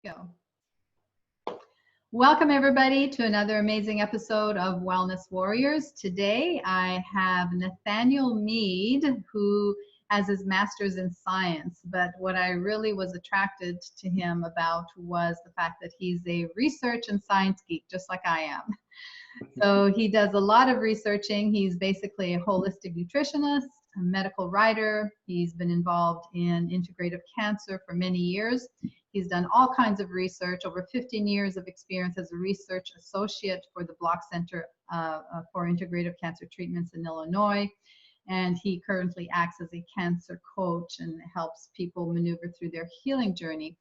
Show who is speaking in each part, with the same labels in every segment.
Speaker 1: Go. Welcome everybody to another amazing episode of Wellness Warriors. Today I have Nathaniel Mead, who has his master's in science, but what I really was attracted to him about was the fact that he's a research and science geek, just like I am. So he does a lot of researching. He's basically a holistic nutritionist, a medical writer. He's been involved in integrative cancer for many years. He's done all kinds of research, over 15 years of experience as a research associate for the Block Center for Integrative Cancer Treatments in Illinois. And he currently acts as a cancer coach and helps people maneuver through their healing journey.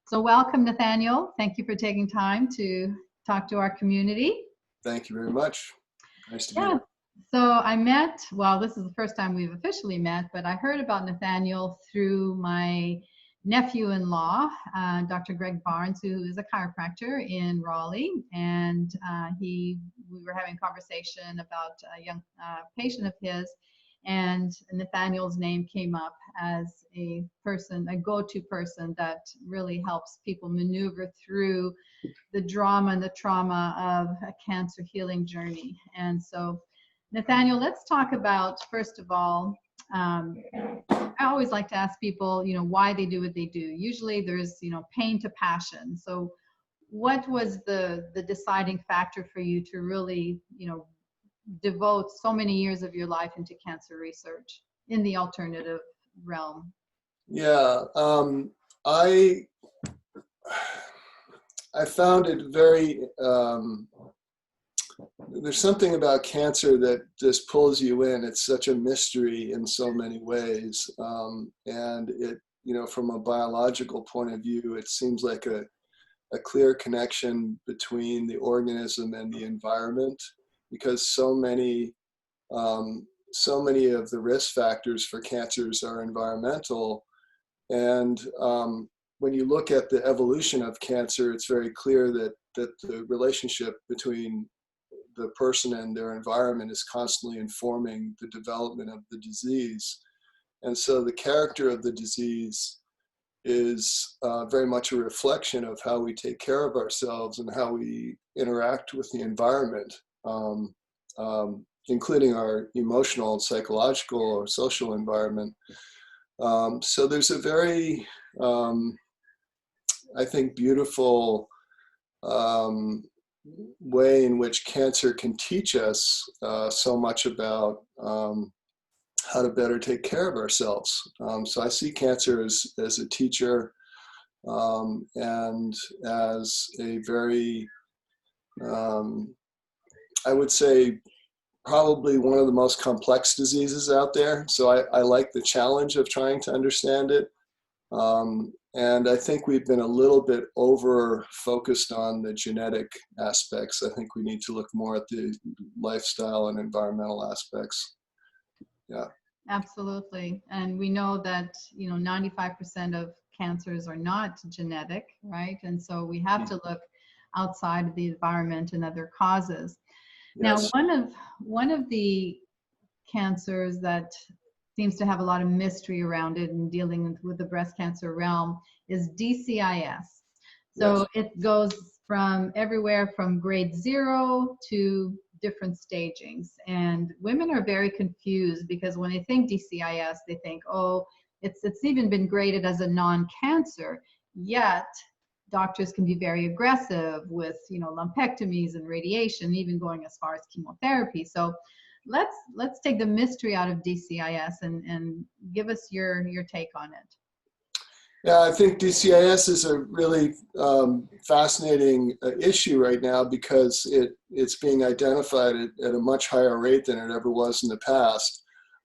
Speaker 1: So welcome, Nathaniel. Thank you for taking time to talk to our community.
Speaker 2: Thank you very much. Nice to be here.
Speaker 1: So I met, well, this is the first time we've officially met, but I heard about Nathaniel through my nephew-in-law, Dr. Greg Barnes, who is a chiropractor in Raleigh, and we were having a conversation about a young patient of his, and Nathaniel's name came up as a person, a go-to person that really helps people maneuver through the drama and the trauma of a cancer healing journey. And so, Nathaniel, let's talk about, first of all, I always like to ask people, why they do what they do. Usually there's, pain to passion. So what was the deciding factor for you to really, devote so many years of your life into cancer research in the alternative realm?
Speaker 2: Yeah, I found it very, there's something about cancer that just pulls you in. It's such a mystery in so many ways. And it, from a biological point of view, it seems like a clear connection between the organism and the environment, because so many of the risk factors for cancers are environmental. And when you look at the evolution of cancer, it's very clear that the relationship between the person and their environment is constantly informing the development of the disease. And so the character of the disease is very much a reflection of how we take care of ourselves and how we interact with the environment, including our emotional, psychological, or social environment. So there's a very, I think, beautiful way in which cancer can teach us so much about how to better take care of ourselves. So I see cancer as a teacher and as a very, I would say, probably one of the most complex diseases out there. So I like the challenge of trying to understand it. And I think we've been a little bit over focused on the genetic aspects. I think we need to look more at the lifestyle and environmental aspects. Yeah.
Speaker 1: Absolutely. And we know that, 95% of cancers are not genetic, right? And so we have to look outside of the environment and other causes.
Speaker 2: Yes.
Speaker 1: Now, one of the cancers that seems to have a lot of mystery around it and dealing with the breast cancer realm is DCIS. So
Speaker 2: Yes.
Speaker 1: it goes from everywhere from grade 0 to different stagings. And women are very confused because when they think DCIS, they think, oh, it's even been graded as a non-cancer, yet doctors can be very aggressive with, lumpectomies and radiation, even going as far as chemotherapy. So let's take the mystery out of DCIS and give us your take on it.
Speaker 2: Yeah, I think DCIS is a really fascinating issue right now because it's being identified at a much higher rate than it ever was in the past.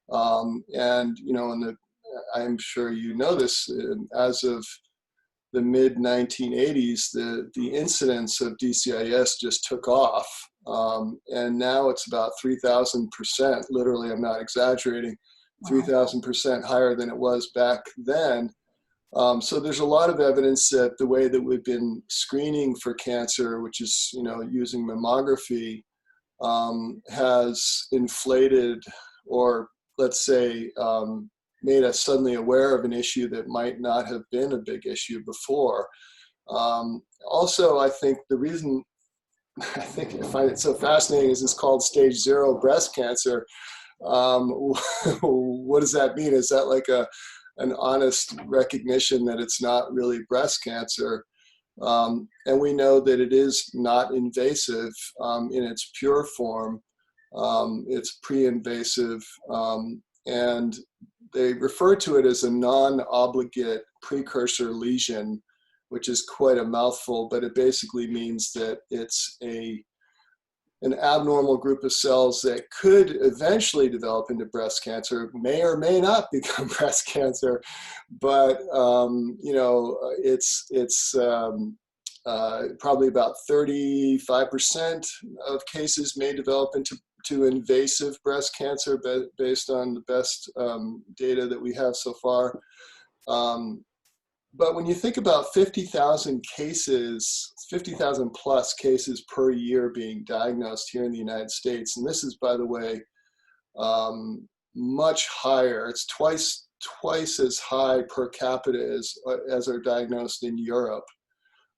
Speaker 2: And I'm sure you know this, as of the mid 1980s, the incidence of DCIS just took off. And now it's about 3,000%, literally, I'm not exaggerating, 3,000% higher than it was back then. So there's a lot of evidence that the way that we've been screening for cancer, which is, using mammography, has inflated, or let's say, made us suddenly aware of an issue that might not have been a big issue before. Also, I think the reason I think I find it so fascinating is it's called stage 0 breast cancer. What does that mean? Is that like an honest recognition that it's not really breast cancer? And we know that it is not invasive in its pure form. It's pre-invasive, and they refer to it as a non-obligate precursor lesion, which is quite a mouthful, but it basically means that it's an abnormal group of cells that could eventually develop into breast cancer, may or may not become breast cancer, but it's probably about 35% of cases may develop into invasive breast cancer based on the best data that we have so far. But when you think about 50,000 cases, 50,000 plus cases per year being diagnosed here in the United States, and this is, by the way, much higher. It's twice as high per capita as are diagnosed in Europe.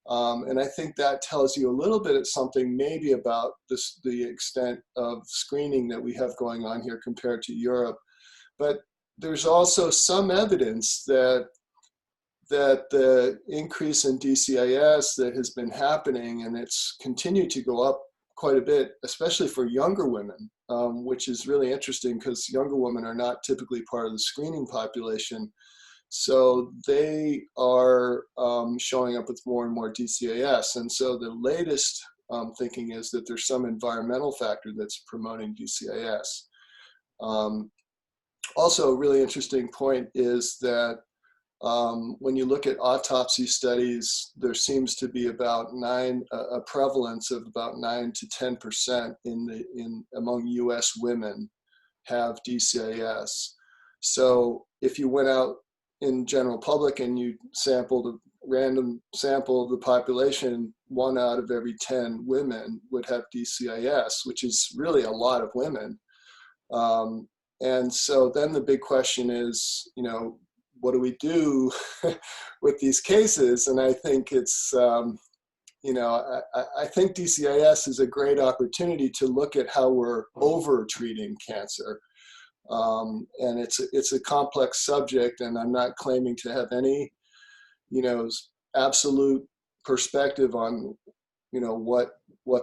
Speaker 2: And I think that tells you a little bit of something maybe about the extent of screening that we have going on here compared to Europe. But there's also some evidence that the increase in DCIS that has been happening, and it's continued to go up quite a bit, especially for younger women, which is really interesting because younger women are not typically part of the screening population. So they are showing up with more and more DCIS. And so the latest thinking is that there's some environmental factor that's promoting DCIS. Also, a really interesting point is that when you look at autopsy studies, there seems to be about a prevalence of about 9 to 10% among U.S. women have DCIS. So if you went out in general public and you sampled a random sample of the population, 1 out of every 10 women would have DCIS, which is really a lot of women. And so then the big question is, what do we do with these cases? And I think it's, I think DCIS is a great opportunity to look at how we're over-treating cancer. And it's a complex subject, and I'm not claiming to have any, absolute perspective on, what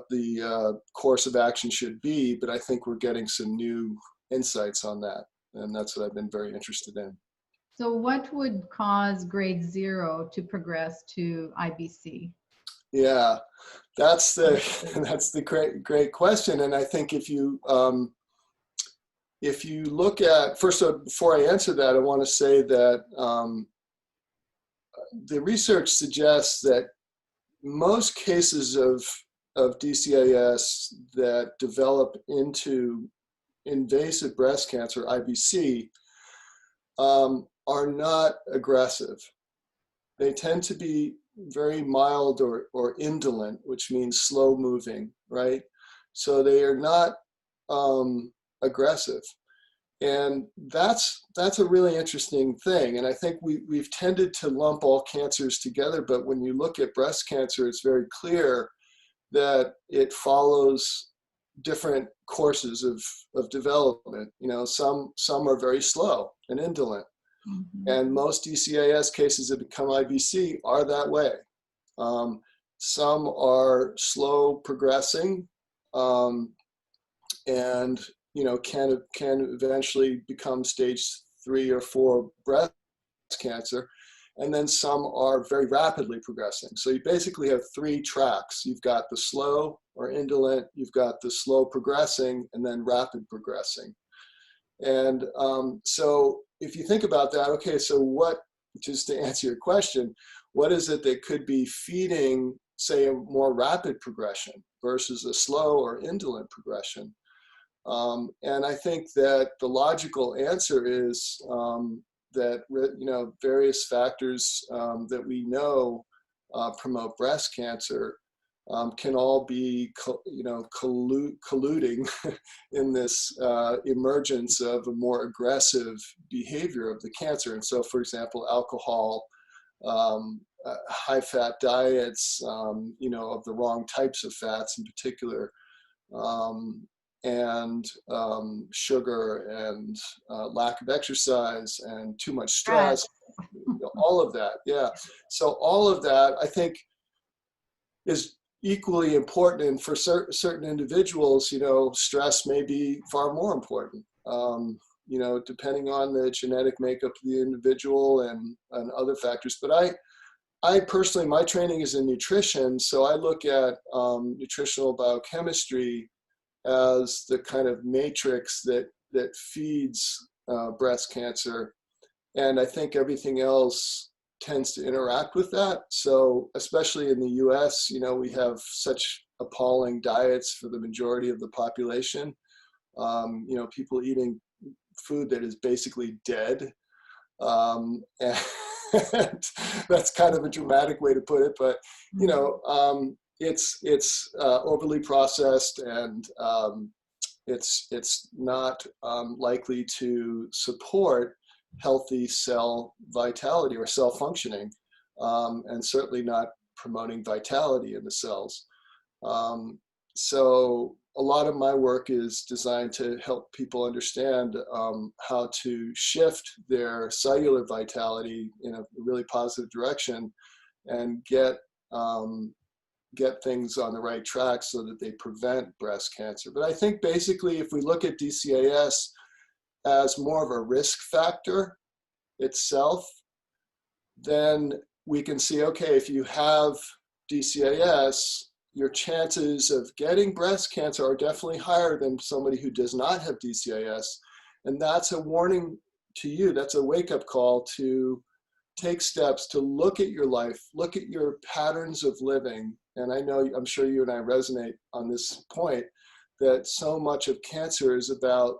Speaker 2: the course of action should be, but I think we're getting some new insights on that. And that's what I've been very interested in.
Speaker 1: So what would cause grade 0 to progress to IBC?
Speaker 2: Yeah, that's the great question. And I think if you look at, first of all, before I answer that, I want to say that the research suggests that most cases of DCIS that develop into invasive breast cancer, IBC, are not aggressive. They tend to be very mild or indolent, which means slow moving, right? So they are not aggressive. And that's a really interesting thing. And I think we've tended to lump all cancers together, but when you look at breast cancer, it's very clear that it follows different courses of development. Some are very slow and indolent. Mm-hmm. And most DCIS cases that become IBC are that way. Some are slow progressing, and can eventually become stage 3 or 4 breast cancer, and then some are very rapidly progressing. So you basically have 3 tracks. You've got the slow or indolent, you've got the slow progressing, and then rapid progressing. And so if you think about that, okay, so just to answer your question, what is it that could be feeding, say, a more rapid progression versus a slow or indolent progression? And I think that the logical answer is that various factors that we know promote breast cancer can all be colluding in this emergence of a more aggressive behavior of the cancer. And so, for example, alcohol high-fat diets, you know, of the wrong types of fats in particular, and sugar and lack of exercise and too much stress, you know, all of that. Yeah. So all of that, I think, is equally important. And for certain individuals, you know, stress may be far more important, you know, depending on the genetic makeup of the individual and other factors. But I personally, my training is in nutrition, so I look at nutritional biochemistry as the kind of matrix that feeds breast cancer, and I think everything else tends to interact with that. So especially in the US, you know, we have such appalling diets for the majority of the population. You know, people eating food that is basically dead. And that's kind of a dramatic way to put it, but you know, it's overly processed, and it's not likely to support healthy cell vitality or cell functioning, and certainly not promoting vitality in the cells. So a lot of my work is designed to help people understand how to shift their cellular vitality in a really positive direction and get things on the right track so that they prevent breast cancer. But I think basically, if we look at DCIS as more of a risk factor itself, then we can see, okay, if you have DCIS, your chances of getting breast cancer are definitely higher than somebody who does not have DCIS. And that's a warning to you. That's a wake-up call to take steps to look at your life, look at your patterns of living. And I know, I'm sure you and I resonate on this point, that so much of cancer is about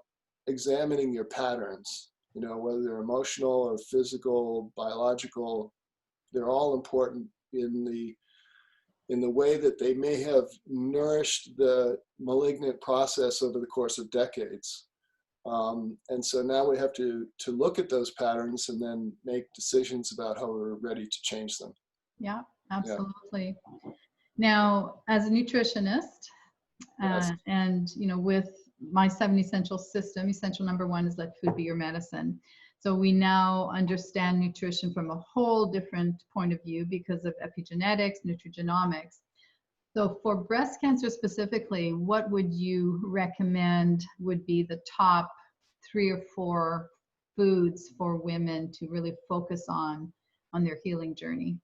Speaker 2: examining your patterns, you know, whether they're emotional or physical, biological. They're all important in the way that they may have nourished the malignant process over the course of decades. And so now we have to look at those patterns and then make decisions about how we're ready to change them.
Speaker 1: Yeah, absolutely. Yeah. Now, as a nutritionist,
Speaker 2: Yes.
Speaker 1: and you know, with my 7 essential system, essential number 1 is let food be your medicine. So we now understand nutrition from a whole different point of view because of epigenetics, nutrigenomics. So for breast cancer specifically, what would you recommend would be the top 3 or 4 foods for women to really focus on their healing journey?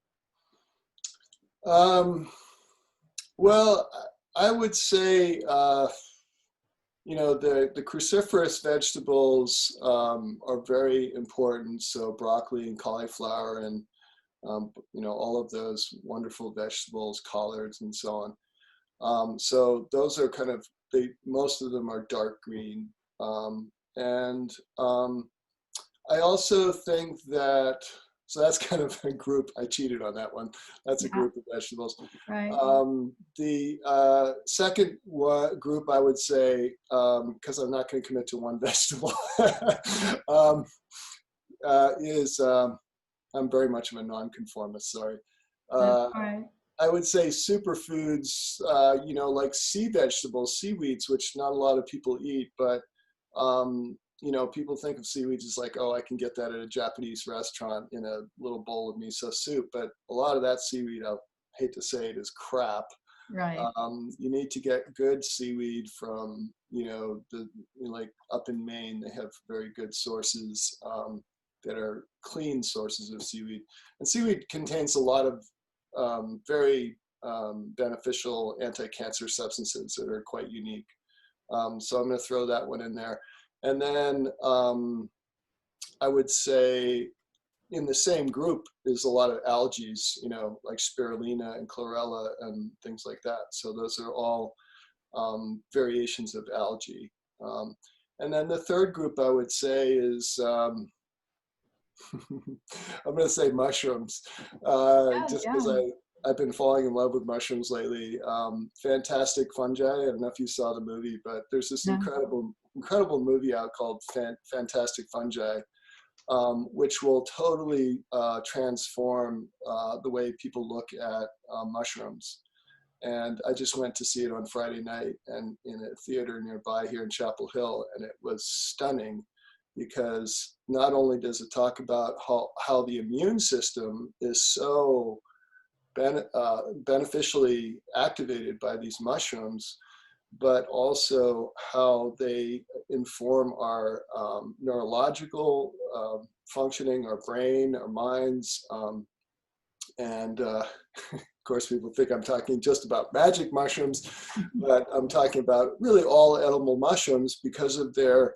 Speaker 2: Well, I would say, you know, the cruciferous vegetables are very important. So broccoli and cauliflower and, you know, all of those wonderful vegetables, collards and so on. So those are kind of, most of them are dark green. And I also think that, so that's kind of a group, I cheated on that one. That's a group of vegetables.
Speaker 1: Right.
Speaker 2: The second group, I would say, because I'm not going to commit to one vegetable, is, I'm very much of a nonconformist, sorry.
Speaker 1: Right.
Speaker 2: I would say superfoods, you know, like sea vegetables, seaweeds, which not a lot of people eat, but you know, people think of seaweeds as like, oh, I can get that at a Japanese restaurant in a little bowl of miso soup. But a lot of that seaweed, I hate to say it, is crap.
Speaker 1: Right.
Speaker 2: You need to get good seaweed from, you know, like up in Maine, they have very good sources that are clean sources of seaweed. And seaweed contains a lot of very beneficial anti-cancer substances that are quite unique. So I'm going to throw that one in there. And then I would say in the same group is a lot of algae, you know, like spirulina and chlorella and things like that. So those are all variations of algae. And then the third group I would say is, I'm going to say mushrooms, just because I've been falling in love with mushrooms lately. Fantastic fungi. I don't know if you saw the movie, but there's this incredible movie out called Fantastic Fungi. which will totally transform the way people look at mushrooms. And I just went to see it on Friday night and in a theater nearby here in Chapel Hill, and it was stunning, because not only does it talk about how the immune system is so beneficially activated by these mushrooms, but also how they inform our neurological functioning, our brain, our minds, and of course, people think I'm talking just about magic mushrooms, but I'm talking about really all edible mushrooms, because of their,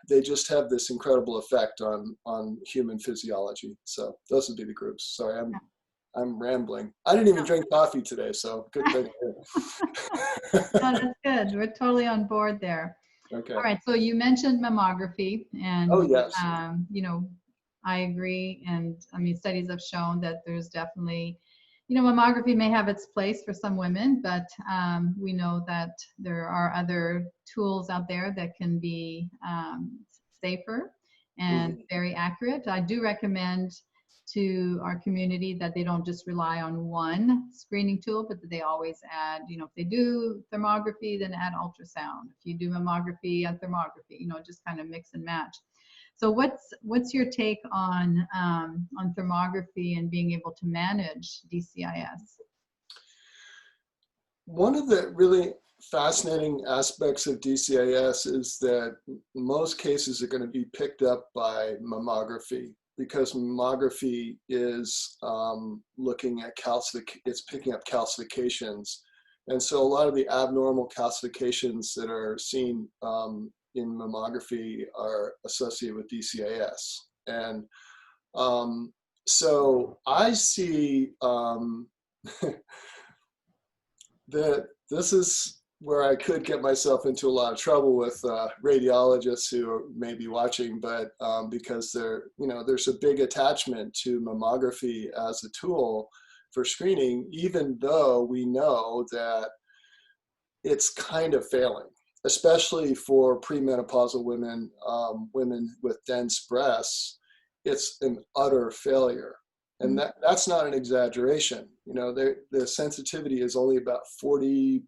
Speaker 2: they just have this incredible effect on human physiology. So those would be the groups. Sorry, I'm rambling. I didn't even drink coffee today, so good thing.
Speaker 1: No, that's good. We're totally on board there.
Speaker 2: Okay.
Speaker 1: All right. So you mentioned mammography, and
Speaker 2: oh yes,
Speaker 1: you know, I agree. And I mean, studies have shown that there's definitely, you know, mammography may have its place for some women, but we know that there are other tools out there that can be safer and very accurate. I do recommend to our community that they don't just rely on one screening tool, but that they always add, you know, if they do thermography, then add ultrasound. If you do mammography, add thermography, you know, just kind of mix and match. So what's your take on thermography and being able to manage DCIS?
Speaker 2: One of the really fascinating aspects of DCIS is that most cases are going to be picked up by mammography, because mammography is looking at it's picking up calcifications. And so a lot of the abnormal calcifications that are seen in mammography are associated with DCIS. And so I see that this is where I could get myself into a lot of trouble with radiologists who may be watching, but because there's a big attachment to mammography as a tool for screening, even though we know that it's kind of failing, especially for premenopausal women, women with dense breasts. It's an utter failure. And that's not an exaggeration. You know, the sensitivity is only about 40%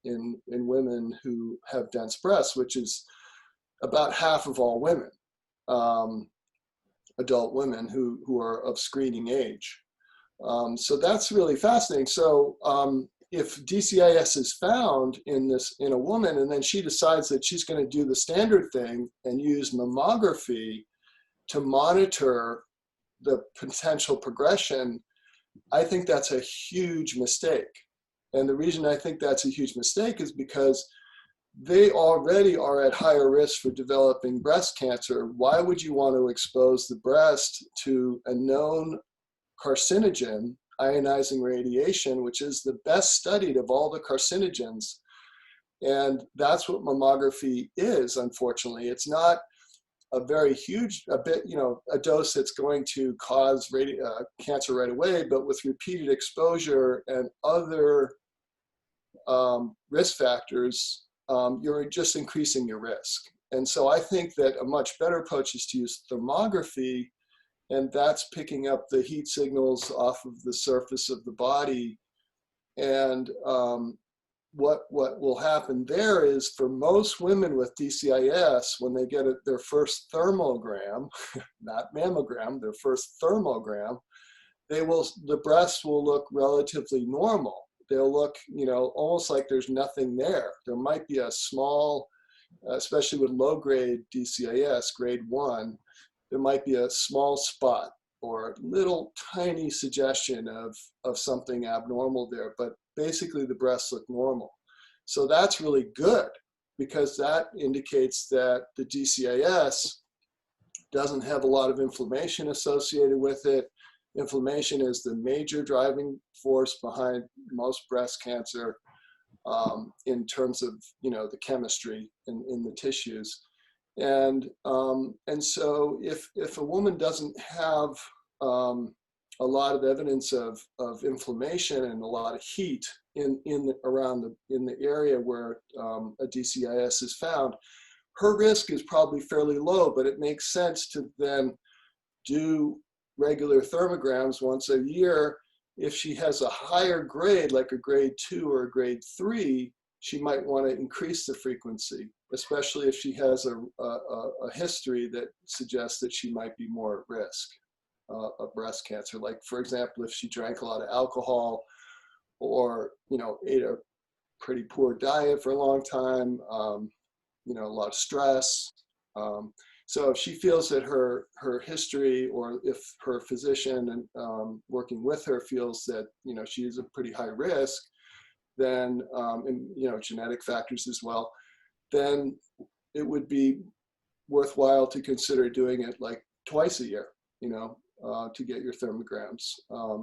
Speaker 2: in women who have dense breasts, which is about half of all women, adult women who are of screening age. So that's really fascinating. So if DCIS is found in a woman, and then she decides that she's going to do the standard thing and use mammography to monitor the potential progression, I think that's a huge mistake. And the reason I think that's a huge mistake is because they already are at higher risk for developing breast cancer. Why would you want to expose the breast to a known carcinogen, ionizing radiation, which is the best studied of all the carcinogens? And that's what mammography is, unfortunately. It's not a very huge, a dose that's going to cause cancer right away, but with repeated exposure and other risk factors, you're just increasing your risk. And so I think that a much better approach is to use thermography, and that's picking up the heat signals off of the surface of the body. And what will happen there is, for most women with DCIS, when they get their first thermogram, not mammogram, their first thermogram, the breasts will look relatively normal. They'll look, almost like there's nothing there. There might be a small, especially with low-grade DCIS, grade 1, there might be a small spot or little tiny suggestion of something abnormal there, but basically the breasts look normal. So that's really good, because that indicates that the DCIS doesn't have a lot of inflammation associated with it. Inflammation is the major driving force behind most breast cancer in terms of, the chemistry in the tissues. And so if a woman doesn't have a lot of evidence of inflammation and a lot of heat in the area where a DCIS is found, her risk is probably fairly low, but it makes sense to then do regular thermograms once a year. If she has a higher grade, like a grade 2 or a grade 3, she might want to increase the frequency, especially if she has a history that suggests that she might be more at risk of breast cancer. Like, for example, if she drank a lot of alcohol, or, you know, ate a pretty poor diet for a long time, you know, a lot of stress. So if she feels that her history, or if her physician and working with her feels that, you know, she is a pretty high risk, then, and, you know, genetic factors as well, then it would be worthwhile to consider doing it like twice a year, you know, to get your thermograms.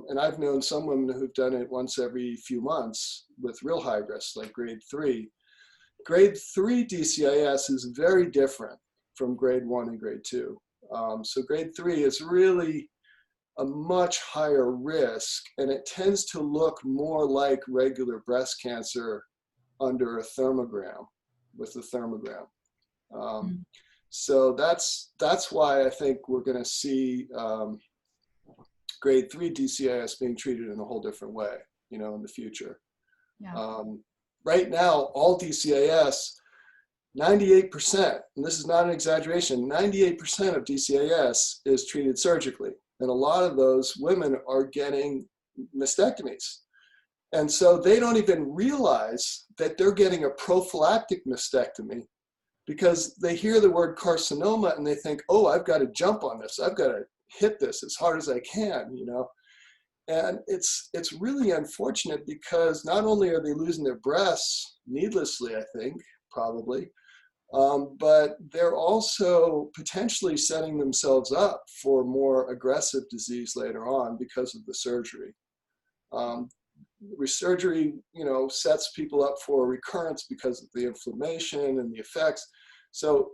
Speaker 2: And I've known some women who've done it once every few months with real high risk, like grade 3. Grade 3 DCIS is very different from grade 1 and grade 2. So grade 3 is really a much higher risk, and it tends to look more like regular breast cancer under a thermogram, with a thermogram. So that's why I think we're going to see grade 3 DCIS being treated in a whole different way, you know, in the future.
Speaker 1: Yeah.
Speaker 2: Right now, all DCIS, 98%, and this is not an exaggeration, 98% of DCIS is treated surgically. And a lot of those women are getting mastectomies. And so they don't even realize that they're getting a prophylactic mastectomy, because they hear the word carcinoma and they think, oh, I've got to jump on this. I've got to hit this as hard as I can, you know. And it's really unfortunate, because not only are they losing their breasts needlessly, I think, probably, but they're also potentially setting themselves up for more aggressive disease later on because of the surgery. Surgery, you know, sets people up for recurrence because of the inflammation and the effects. So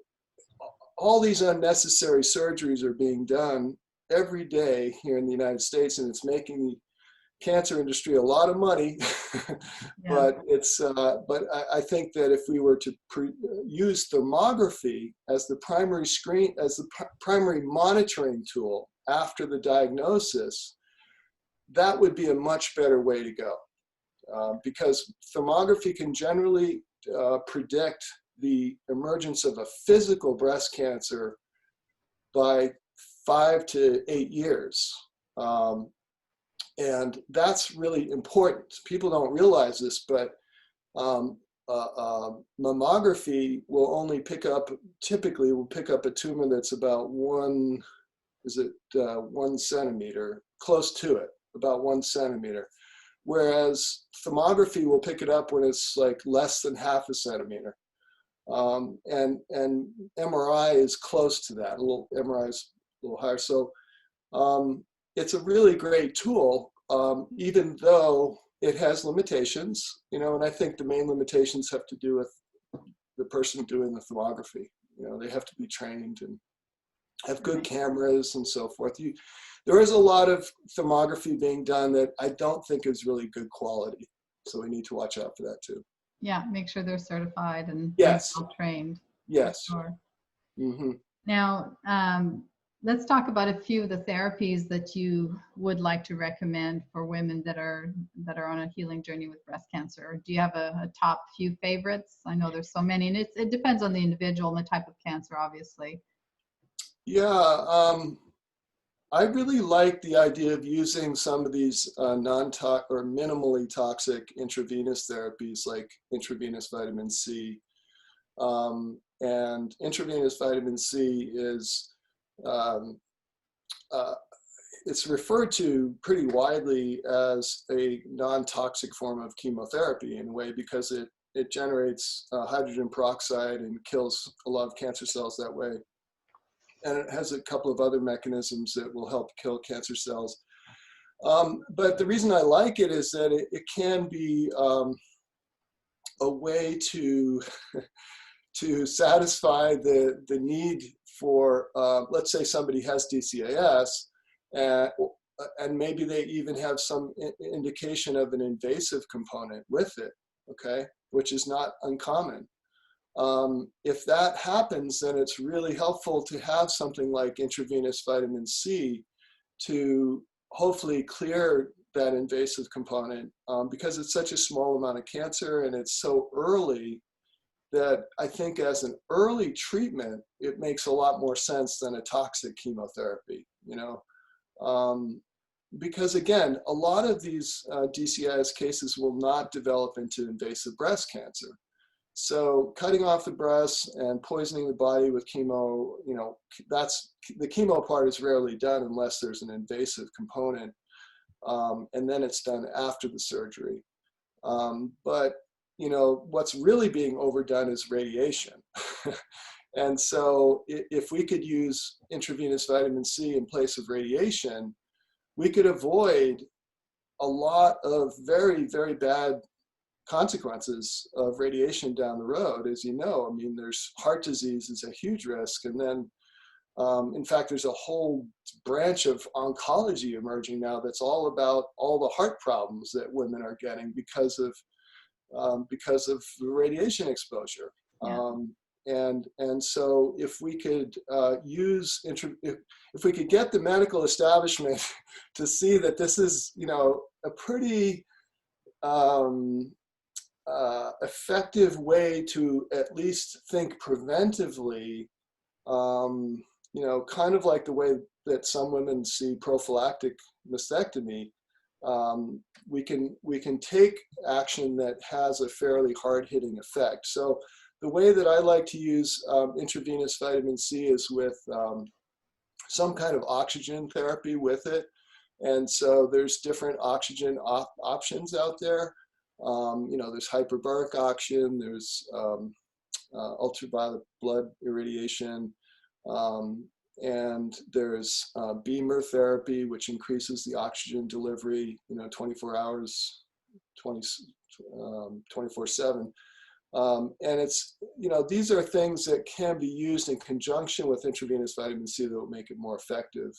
Speaker 2: all these unnecessary surgeries are being done every day here in the United States, and it's making the cancer industry a lot of money. But it's but I think that if we were to use thermography as the primary primary monitoring tool after the diagnosis, that would be a much better way to go, because thermography can generally predict the emergence of a physical breast cancer by 5 to 8 years. And that's really important. People don't realize this, but mammography will only typically will pick up a tumor that's about 1 centimeter, close to it, about 1 centimeter. Whereas thermography will pick it up when it's like less than half a centimeter. And MRI is close to that. MRI is a little higher. So it's a really great tool, even though it has limitations, you know, and I think the main limitations have to do with the person doing the thermography. You know, they have to be trained and have good cameras and so forth. There is a lot of thermography being done that I don't think is really good quality. So we need to watch out for that too.
Speaker 1: Yeah, make sure they're certified and
Speaker 2: yes,
Speaker 1: well trained.
Speaker 2: Yes.
Speaker 1: Sure.
Speaker 2: Mm-hmm.
Speaker 1: Now, let's talk about a few of the therapies that you would like to recommend for women that are on a healing journey with breast cancer. Do you have a top few favorites? I know there's so many, and it depends on the individual and the type of cancer, obviously.
Speaker 2: Yeah, I really like the idea of using some of these non-toxic or minimally toxic intravenous therapies, like intravenous vitamin C. And intravenous vitamin C is it's referred to pretty widely as a non-toxic form of chemotherapy in a way, because it generates hydrogen peroxide and kills a lot of cancer cells that way. And it has a couple of other mechanisms that will help kill cancer cells. But the reason I like it is that it can be a way to to satisfy the need for, let's say somebody has DCIS, and maybe they even have some indication of an invasive component with it, okay, which is not uncommon. If that happens, then it's really helpful to have something like intravenous vitamin C to hopefully clear that invasive component, because it's such a small amount of cancer and it's so early that I think as an early treatment, it makes a lot more sense than a toxic chemotherapy, you know? Because again, a lot of these DCIS cases will not develop into invasive breast cancer. So cutting off the breasts and poisoning the body with chemo, you know, that's, the chemo part is rarely done unless there's an invasive component, and then it's done after the surgery. But you know, what's really being overdone is radiation. And so if we could use intravenous vitamin C in place of radiation, we could avoid a lot of very, very bad consequences of radiation down the road. As you know, I mean, there's heart disease is a huge risk. And then, in fact, there's a whole branch of oncology emerging now that's all about all the heart problems that women are getting because of radiation exposure.
Speaker 1: Yeah.
Speaker 2: And so if we could if we could get the medical establishment to see that this is, you know, a pretty effective way to at least think preventively, you know, kind of like the way that some women see prophylactic mastectomy, we can take action that has a fairly hard-hitting effect. So the way that I like to use intravenous vitamin C is with some kind of oxygen therapy with it. And so there's different oxygen options out there. You know, there's hyperbaric oxygen, there's ultraviolet blood irradiation, and there's beamer therapy, which increases the oxygen delivery, you know, 24 hours, 24/7. And it's, you know, these are things that can be used in conjunction with intravenous vitamin C that will make it more effective.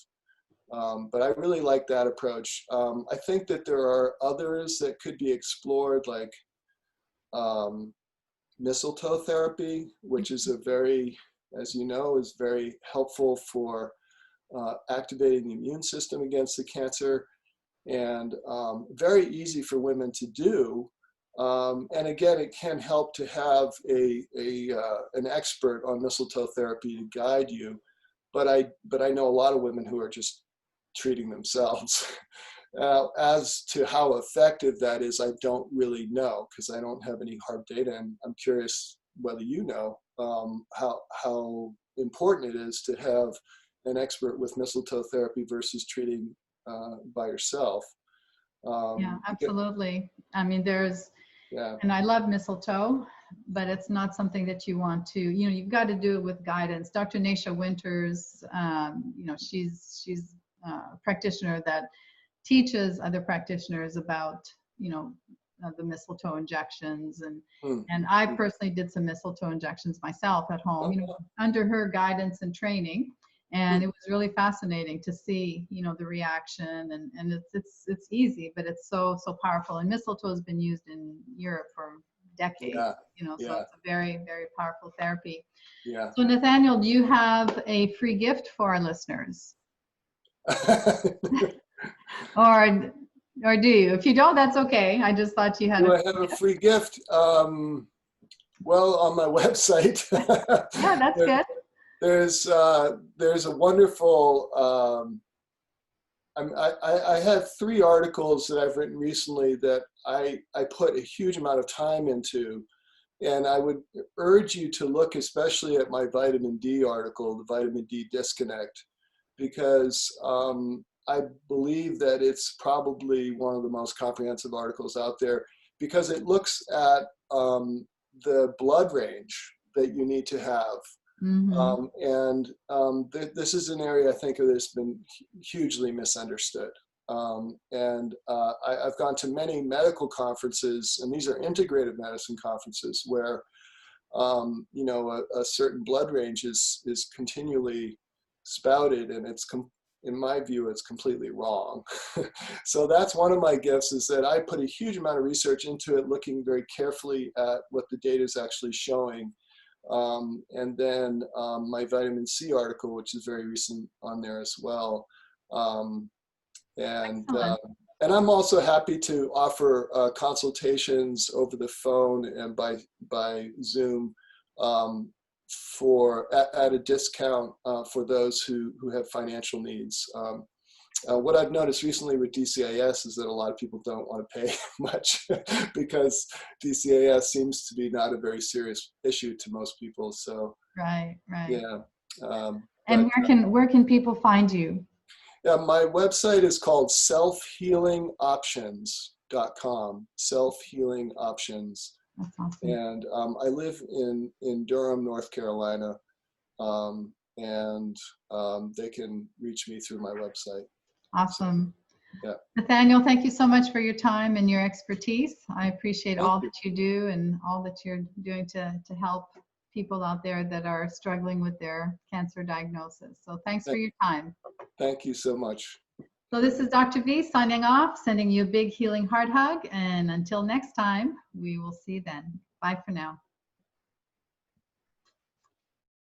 Speaker 2: But I really like that approach. I think that there are others that could be explored, like mistletoe therapy, which is a very, as you know, is very helpful for activating the immune system against the cancer, and very easy for women to do. And again, it can help to have an expert on mistletoe therapy to guide you. But I know a lot of women who are just treating themselves. As to how effective that is, I don't really know, because I don't have any hard data, and I'm curious whether you know how important it is to have an expert with mistletoe therapy versus treating by yourself.
Speaker 1: Yeah, absolutely. I mean,
Speaker 2: Yeah.
Speaker 1: and I love mistletoe, but it's not something that you want to, you know, you've got to do it with guidance. Dr. Nasha Winters, you know, she's a practitioner that teaches other practitioners about, you know, the mistletoe injections, and I personally did some mistletoe injections myself at home, you know, under her guidance and training, and it was really fascinating to see, you know, the reaction, and it's easy, but it's so powerful. And mistletoe has been used in Europe for decades, you know, so it's a very, very powerful therapy.
Speaker 2: Yeah.
Speaker 1: So Nathaniel, do you have a free gift for our listeners? Or do you? If you don't, that's okay. I just thought you had.
Speaker 2: Do I have a free gift? Well, on my website.
Speaker 1: Yeah, that's good.
Speaker 2: There's a wonderful. I have 3 articles that I've written recently that I put a huge amount of time into, and I would urge you to look especially at my vitamin D article, the Vitamin D Disconnect, because I believe that it's probably one of the most comprehensive articles out there, because it looks at the blood range that you need to have. This is an area I think that's been hugely misunderstood. I've gone to many medical conferences, and these are integrative medicine conferences, where you know, a certain blood range is continually spouted, and in my view, it's completely wrong. So that's one of my gifts, is that I put a huge amount of research into it, looking very carefully at what the data is actually showing. And then my vitamin C article, which is very recent, on there as well. And
Speaker 1: Excellent.
Speaker 2: and I'm also happy to offer consultations over the phone and by Zoom at a discount for those who have financial needs. What I've noticed recently with DCIS is that a lot of people don't want to pay much because DCIS seems to be not a very serious issue to most people. So
Speaker 1: Right, right.
Speaker 2: yeah.
Speaker 1: And where can people find you?
Speaker 2: Yeah, my website is called selfhealingoptions.com. Self-healing options.
Speaker 1: That's awesome.
Speaker 2: And I live in Durham, North Carolina, and they can reach me through my website.
Speaker 1: Awesome.
Speaker 2: So, yeah.
Speaker 1: Nathaniel, thank you so much for your time and your expertise. I appreciate all that you do and all that you're doing to help people out there that are struggling with their cancer diagnosis. So thanks for your time.
Speaker 2: Thank you so much.
Speaker 1: So this is Dr. V signing off, sending you a big healing heart hug. And until next time, we will see you then. Bye for now.